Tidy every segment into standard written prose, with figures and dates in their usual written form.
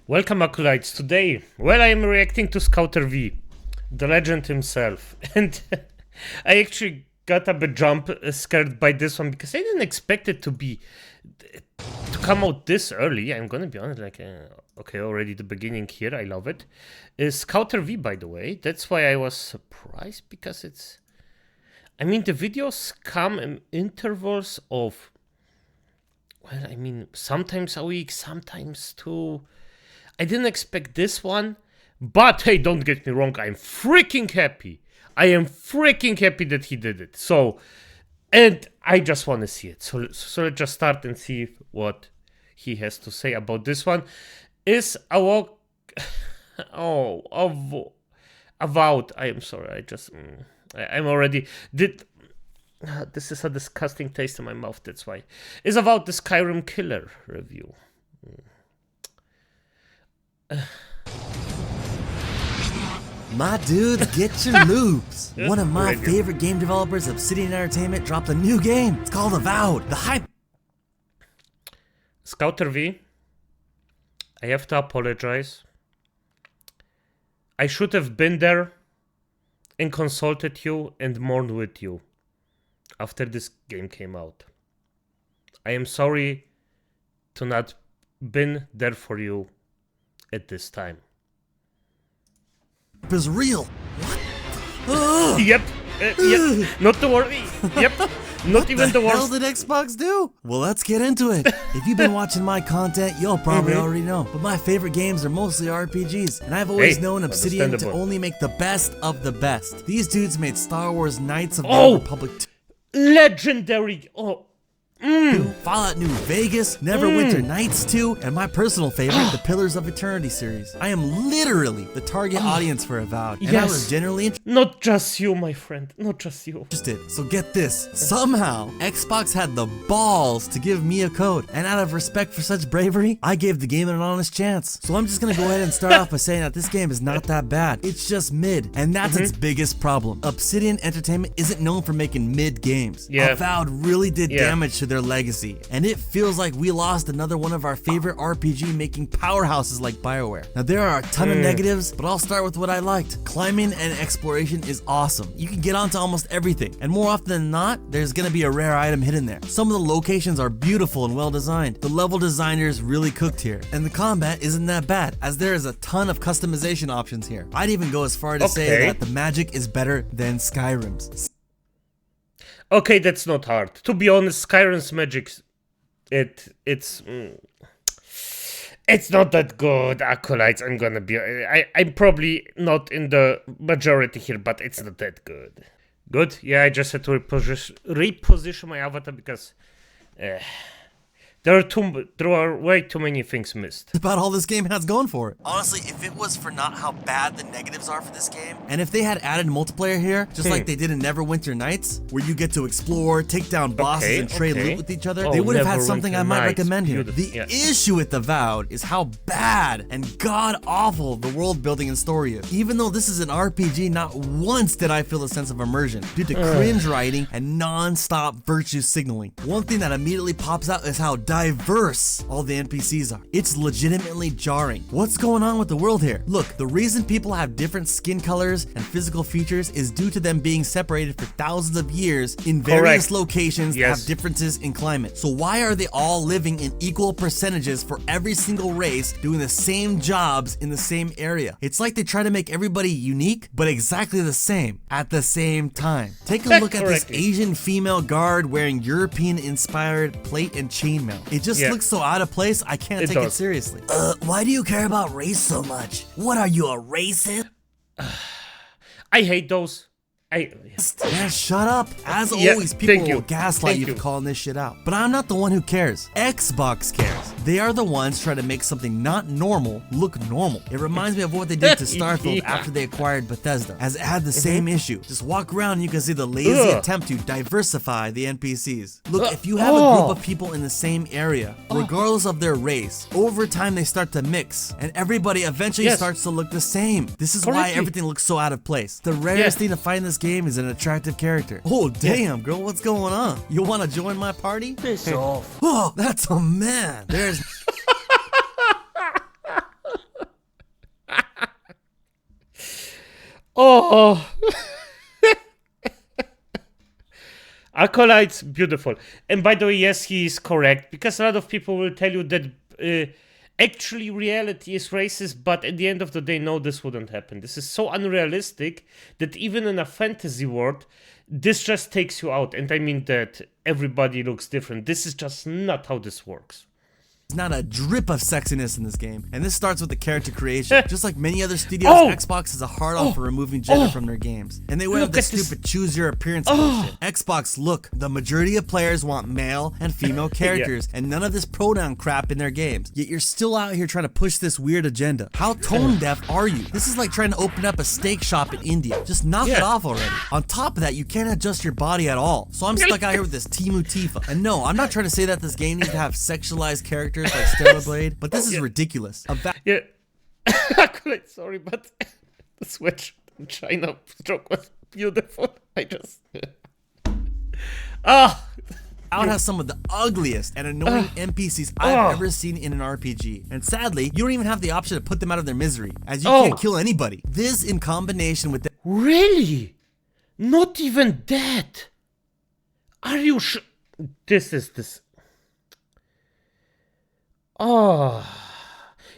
Welcome, Acolytes. Today, well, I am reacting to Scouter V, the legend himself. And I actually got a bit scared by this one because I didn't expect it to come out this early. I'm gonna be honest, okay, already the beginning here, I love it. Scouter V, by the way, that's why I was surprised because the videos come in intervals of, sometimes a week, sometimes two. I didn't expect this one, but hey, don't get me wrong, I'm freaking happy. I am freaking happy that he did it. So, and I just want to see it. So let's just start and see what he has to say about this one. Is Avowed. I am sorry. I'm already this is a disgusting taste in my mouth. That's why. Is about the Skyrim Killer review. My dudes, get your moves. One of my favorite game developers, Obsidian Entertainment, dropped a new game. It's called Avowed. The hype. Scouter V, I have to apologize. I should have been there and consulted you and mourned with you after this game came out. I am sorry to not been there for you at this time. Is real. What? Yep. Not to worry. Yep. Not even the What worst. the hell did Xbox do? Well, let's get into it. If you've been watching my content, you'll probably already know. But my favorite games are mostly RPGs, and I've always known Obsidian to only make the best of the best. These dudes made Star Wars Knights of the Old Republic 2. Legendary. Fallout New Vegas, Neverwinter Nights 2, and my personal favorite, the Pillars of Eternity series. I am literally the target audience for Avowed, and I was generally not just you, my friend, not just you. interested. So get this, somehow Xbox had the balls to give me a code, and out of respect for such bravery, I gave the game an honest chance. So I'm just gonna go ahead and start off by saying that this game is not that bad. It's just mid, and that's its biggest problem. Obsidian Entertainment isn't known for making mid games. Avowed really did damage to their legacy, and it feels like we lost another one of our favorite RPG making powerhouses like BioWare. Now there are a ton of negatives, but I'll start with what I liked. Climbing and exploration is awesome. You can get onto almost everything, and more often than not, there's gonna be a rare item hidden there. Some of the locations are beautiful and well designed. The level designers really cooked here, and the combat isn't that bad, as there is a ton of customization options here. I'd even go as far to say that the magic is better than Skyrim's. Okay, that's not hard. To be honest, Skyrim's magic, it's not that good, Acolytes. I'm probably not in the majority here, but it's not that good. Good? Yeah, I just had to reposition my avatar because there are way too many things missed. About all this game has going for it. Honestly, if it was for not how bad the negatives are for this game, and if they had added multiplayer here, just like they did in Neverwinter Nights, where you get to explore, take down bosses, and trade loot with each other, they would have had something I might recommend here. The issue with Avowed is how bad and god-awful the world building and story is. Even though this is an RPG, not once did I feel a sense of immersion, due to cringe writing and non-stop virtue signaling. One thing that immediately pops out is how diverse all the NPCs are. It's legitimately jarring. What's going on with the world here? Look, the reason people have different skin colors and physical features is due to them being separated for thousands of years in various locations that have differences in climate. So why are they all living in equal percentages for every single race doing the same jobs in the same area? It's like they try to make everybody unique, but exactly the same at the same time. Take a look at this Asian female guard wearing European-inspired plate and chainmail. It just looks so out of place, I can't take it seriously. Why do you care about race so much? What are you, a racist? I hate those. Man, shut up. As always, people will gaslight you for calling this shit out. But I'm not the one who cares. Xbox cares. They are the ones trying to make something not normal look normal. It reminds me of what they did to Starfield after they acquired Bethesda, as it had the same issue. Just walk around and you can see the lazy attempt to diversify the NPCs. Look, if you have a group of people in the same area, regardless of their race, over time they start to mix, and everybody eventually starts to look the same. This is why everything looks so out of place. The rarest thing to find in this game is an attractive character. Oh, damn, girl, what's going on? You want to join my party? Piss off. Oh, that's a man. There's... Oh. Acolyte's beautiful. And by the way, yes, he is correct, because a lot of people will tell you that actually reality is racist, but at the end of the day, no, this wouldn't happen. This is so unrealistic that even in a fantasy world, this just takes you out. And I mean that everybody looks different. This is just not how this works. There's not a drip of sexiness in this game, and this starts with the character creation. Just like many other studios, Xbox is a hard-on for removing gender from their games. And they went with the stupid choose-your-appearance bullshit. Xbox, look, the majority of players want male and female characters, and none of this pronoun crap in their games. Yet you're still out here trying to push this weird agenda. How tone-deaf are you? This is like trying to open up a steak shop in India. Just knock it off already. On top of that, you can't adjust your body at all. So I'm stuck out here with this Timu Tifa. And no, I'm not trying to say that this game needs to have sexualized characters like Stellar Blade, but this is ridiculous. Yeah. Sorry, but the switch in China stroke was beautiful. I just... Avowed has some of the ugliest and annoying NPCs I've ever seen in an RPG. And sadly, you don't even have the option to put them out of their misery, as you can't kill anybody. This in combination with the... Really? Not even that? Are you sure? This is this...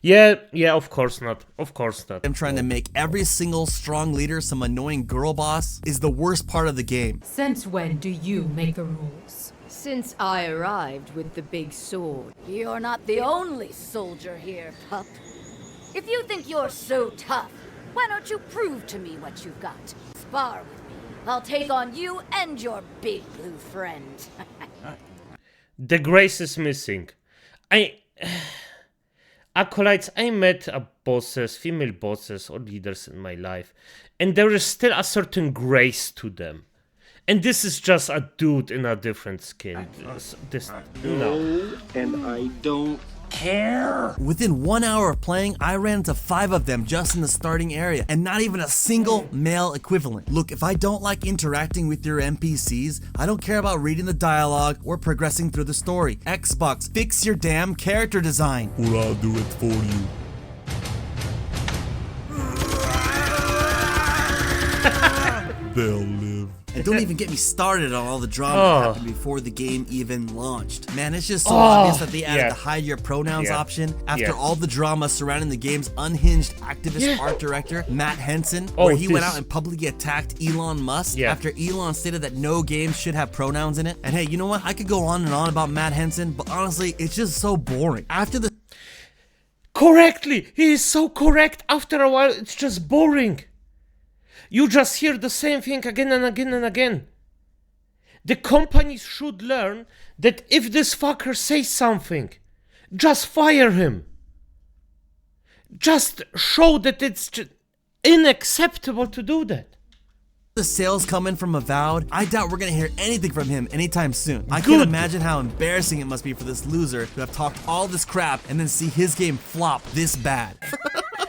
Yeah, of course not. Of course not. I'm trying to make every single strong leader some annoying girl boss is the worst part of the game. Since when do you make the rules? Since I arrived with the big sword. You're not the only soldier here, pup. If you think you're so tough, why don't you prove to me what you've got? Spar with me. I'll take on you and your big blue friend. The grace is missing. Acolytes, I met bosses, female bosses or leaders in my life, and there is still a certain grace to them. And this is just a dude in a different skin. No. And I don't care. Within 1 hour of playing, I ran into 5 of them just in the starting area, and not even a single male equivalent. Look, if I don't like interacting with your NPCs, I don't care about reading the dialogue or progressing through the story. Xbox, fix your damn character design. Or I'll do it for you. They'll live. And don't even get me started on all the drama that happened before the game even launched. Man, it's just so obvious that they added the hide your pronouns option after all the drama surrounding the game's unhinged activist art director, Matt Henson, where he went out and publicly attacked Elon Musk after Elon stated that no game should have pronouns in it. And hey, you know what? I could go on and on about Matt Henson, but honestly, it's just so boring. After the... Correctly! He is so correct! After a while, it's just boring. You just hear the same thing again and again and again. The companies should learn that if this fucker says something, just fire him. Just show that it's unacceptable to do that. The sales coming from Avowed, I doubt we're gonna hear anything from him anytime soon. I can imagine how embarrassing it must be for this loser to have talked all this crap and then see his game flop this bad.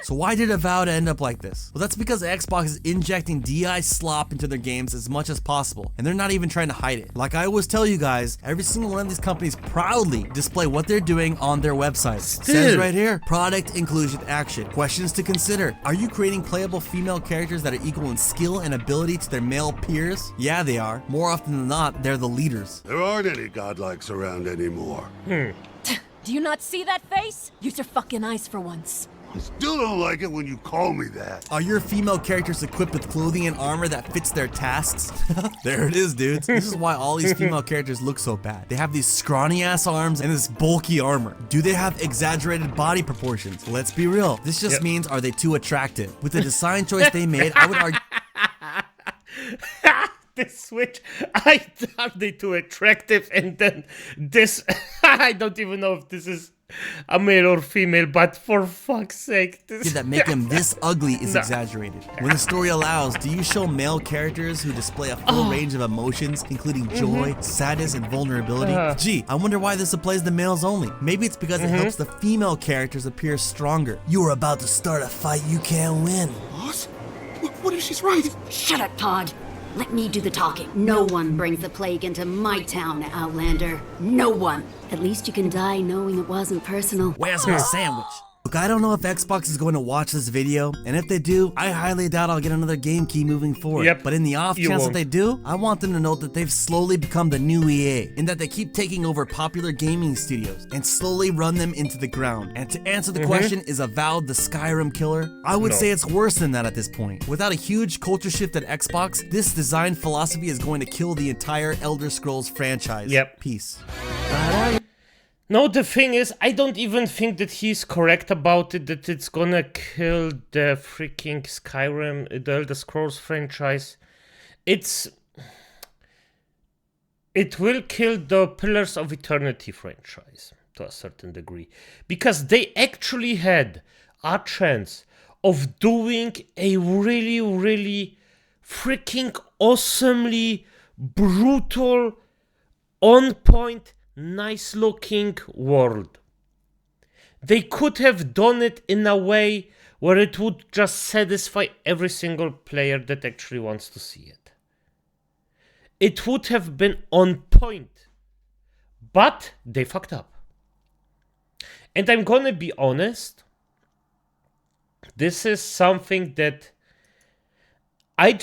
So why did Avowed end up like this? Well, that's because Xbox is injecting DI slop into their games as much as possible, and they're not even trying to hide it. Like I always tell you guys, every single one of these companies proudly display what they're doing on their website. Says right here, product inclusion action. Questions to consider. Are you creating playable female characters that are equal in skill and ability to their male peers? Yeah, they are. More often than not, they're the leaders. There aren't any godlikes around anymore. Do you not see that face? Use your fucking eyes for once. I still don't like it when you call me that. Are your female characters equipped with clothing and armor that fits their tasks? There it is, dudes. This is why all these female characters look so bad. They have these scrawny ass arms and this bulky armor. Do they have exaggerated body proportions? Let's be real. This just means, are they too attractive? With the design choice they made, I would argue... This switch, I thought they too attractive, and then this, I don't even know if this is a male or female, but for fuck's sake, this that make him this ugly is exaggerated. When the story allows, do you show male characters who display a full range of emotions, including joy, sadness, and vulnerability? Gee, I wonder why this applies to males only. Maybe it's because it helps the female characters appear stronger. You are about to start a fight you can't win. What? What if she's right? Shut up, Todd. Let me do the talking. No one brings the plague into my town, Outlander. No one. At least you can die knowing it wasn't personal. Where's my sandwich? Look, I don't know if Xbox is going to watch this video, and if they do, I highly doubt I'll get another game key moving forward. Yep, but in the off chance that they do, I want them to know that they've slowly become the new EA, and that they keep taking over popular gaming studios and slowly run them into the ground. And to answer the question, is Avowed the Skyrim killer? I would say it's worse than that at this point. Without a huge culture shift at Xbox, this design philosophy is going to kill the entire Elder Scrolls franchise. Yep. Peace. No, the thing is, I don't even think that he's correct about it, that it's gonna kill the freaking Skyrim, the Elder Scrolls franchise. It will kill the Pillars of Eternity franchise to a certain degree, because they actually had a chance of doing a really, really freaking awesomely brutal, on point, nice looking world. They could have done it in a way where it would just satisfy every single player that actually wants to see it. It would have been on point, but they fucked up. And I'm gonna be honest, this is something that I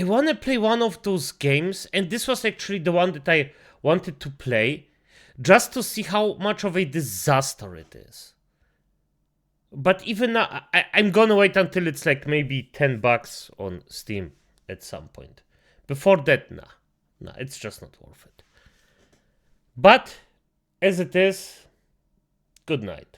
want to play one of those games, and this was actually the one that I wanted to play, just to see how much of a disaster it is. But even now, I'm gonna wait until it's like maybe $10 on Steam at some point. Before that, nah, it's just not worth it. But, as it is, good night.